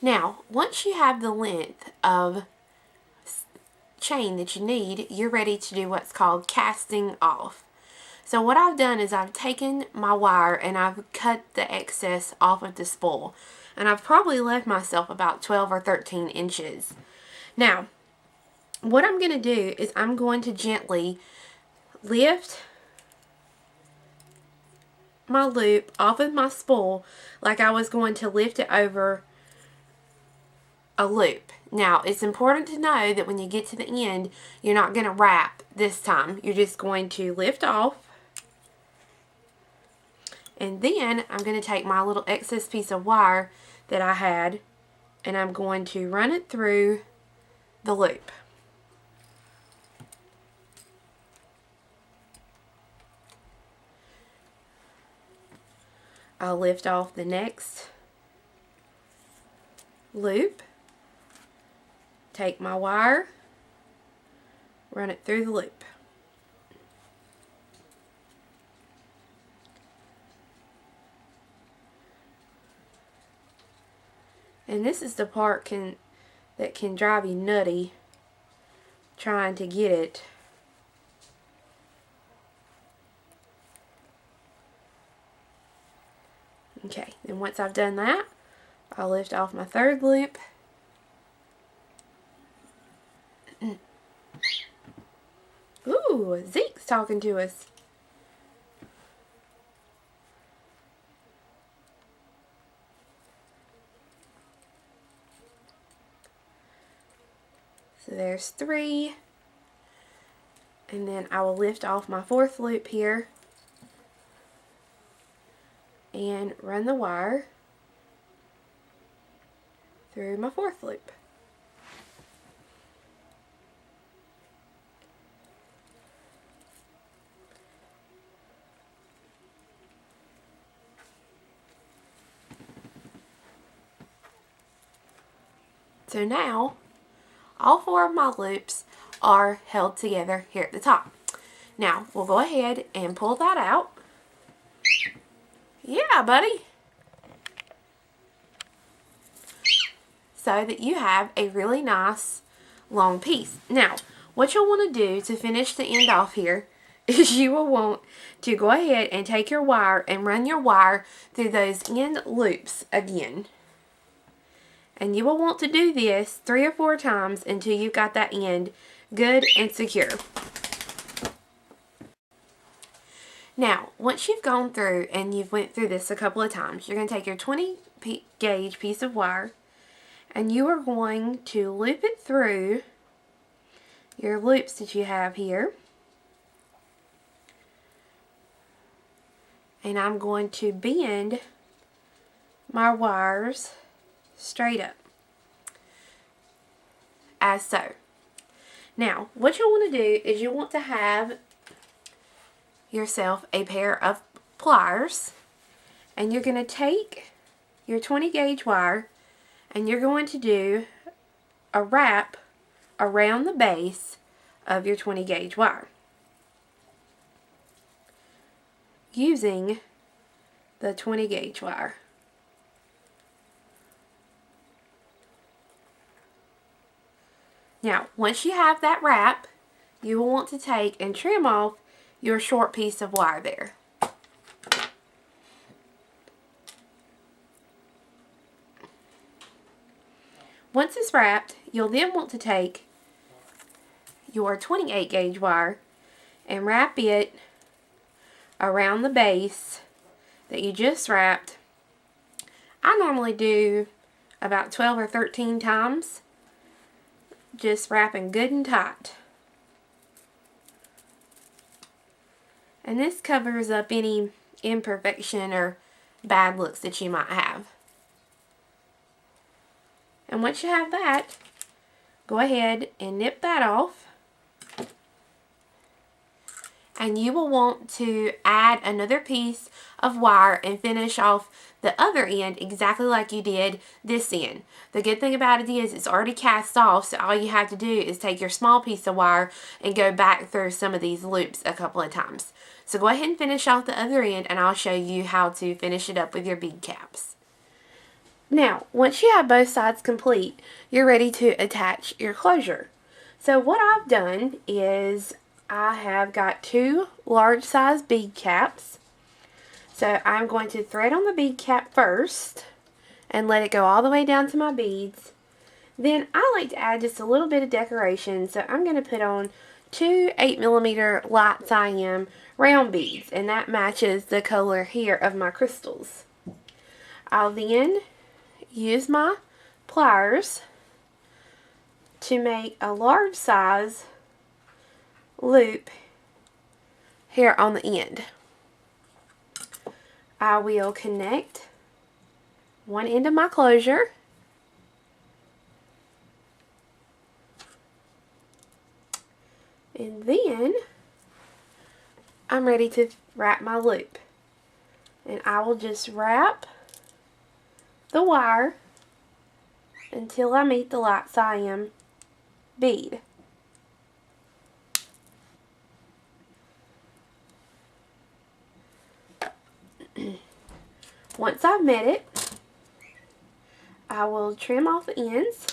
Now, once you have the length of chain that you need, you're ready to do what's called casting off. So what I've done is I've taken my wire and I've cut the excess off of the spool. And I've probably left myself about 12 or 13 inches. Now, what I'm going to do is I'm going to gently lift my loop off of my spool like I was going to lift it over a loop. Now, it's important to know that when you get to the end, you're not going to wrap this time. You're just going to lift off. And then I'm going to take my little excess piece of wire that I had and I'm going to run it through the loop. I'll lift off the next loop, take my wire, run it through the loop. And this is the part that can drive you nutty trying to get it. Okay, then once I've done that, I'll lift off my third loop. Ooh, Zeke's talking to us. So there's 3. And then I will lift off my 4th loop here and run the wire through my 4th loop. So now all 4 of my loops are held together here at the top. Now we'll go ahead and pull that out. Yeah, buddy. So that you have a really nice long piece. Now, what you'll want to do to finish the end off here is you will want to go ahead and take your wire and run your wire through those end loops again. And you will want to do this 3 or 4 times until you've got that end good and secure. Now, once you've gone through and you've went through this a couple of times, you're going to take your 20 gauge piece of wire and you are going to loop it through your loops that you have here. And I'm going to bend my wires straight up, as so. Now, what you'll want to do is you want to have yourself a pair of pliers, and you're going to take your 20 gauge wire and you're going to do a wrap around the base of your 20 gauge wire using the 20 gauge wire. Now, once you have that wrap, you will want to take and trim off your short piece of wire there. Once it's wrapped, you'll then want to take your 28 gauge wire and wrap it around the base that you just wrapped. I normally do about 12 or 13 times, just wrapping good and tight. And this covers up any imperfection or bad looks that you might have. And once you have that, go ahead and nip that off. And you will want to add another piece of wire and finish off the other end exactly like you did this end. The good thing about it is it's already cast off, so all you have to do is take your small piece of wire and go back through some of these loops a couple of times. So go ahead and finish off the other end and I'll show you how to finish it up with your bead caps. Now, once you have both sides complete, you're ready to attach your closure. So what I've done is I have got 2 large size bead caps. So I'm going to thread on the bead cap first and let it go all the way down to my beads. Then I like to add just a little bit of decoration, so I'm going to put on 2 8mm light cyan round beads, and that matches the color here of my crystals. I'll then use my pliers to make a large size loop here on the end. I will connect one end of my closure and then I'm ready to wrap my loop, and I will just wrap the wire until I meet the light cyan bead. Once I've met it, I will trim off the ends.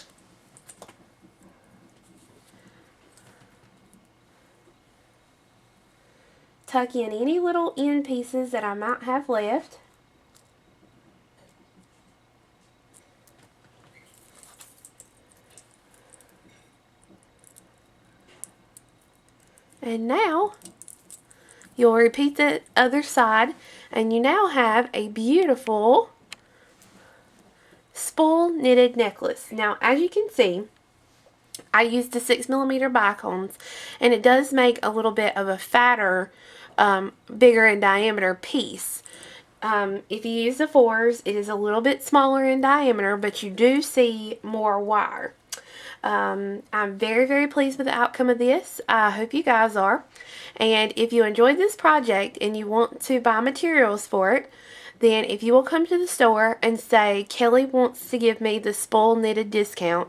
Tuck in any little end pieces that I might have left. And now you'll repeat the other side, and you now have a beautiful spool knitted necklace. Now, as you can see, I used the 6mm bicones, and it does make a little bit of a fatter, bigger in diameter piece. If you use the 4s, it is a little bit smaller in diameter, but you do see more wire. I'm very, very pleased with the outcome of this. I hope you guys are. And if you enjoyed this project and you want to buy materials for it, then if you will come to the store and say, Kelly wants to give me the spool knitted discount,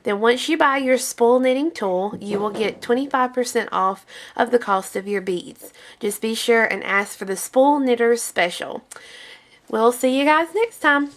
then once you buy your spool knitting tool, you will get 25% off of the cost of your beads. Just be sure and ask for the Spool Knitters special. We'll see you guys next time.